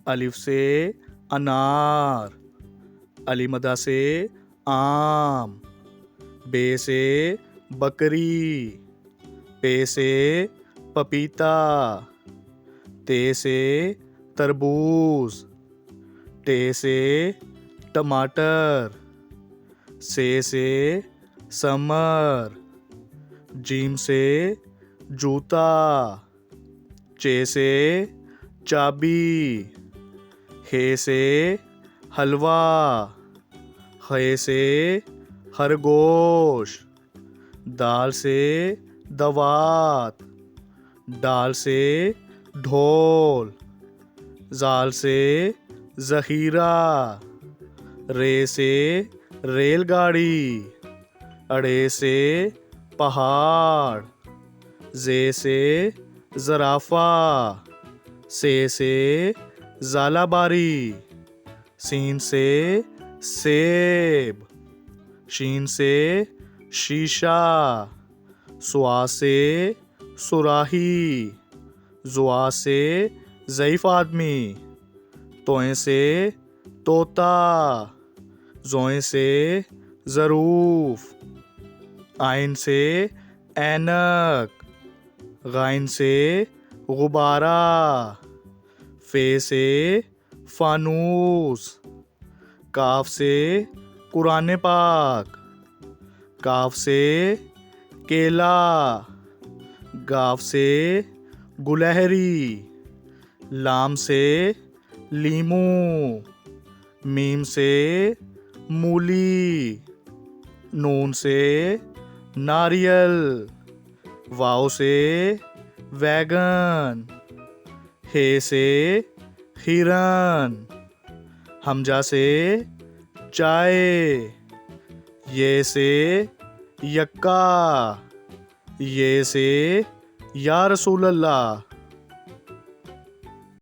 अलिफ से अनार, अलीमदा से आम, बे से बकरी, पे से पपीता, ते से तरबूज, टे से टमाटर, से समर, जीम से जूता, चे से चाबी, हे से हलवा, खे से खरगोश, दाल से दवात, डाल से ढोल, जाल से जखीरा, रे से रेलगाड़ी, अड़े से पहाड़, जे से ज़राफ़ा, से ज़ालाबारी, सीन से सेब, शीन से शीशा, सुआ से सुराही, जुआ से ज़ईफ़ आदमी, तोए से तोता, जोए से ज़रूफ़, आइन से ऐनक, गाइन से गुब्बारा, फे से फानूस, काफ से कुरान पाक, काफ से केला, गाफ से गुलहरी, लाम से लीमू, मीम से मूली, नून से नारियल, वाव से वैगन, हे से हिरन, हमजा से चाय, ये से यक्का, ये से या रसूल अल्लाह।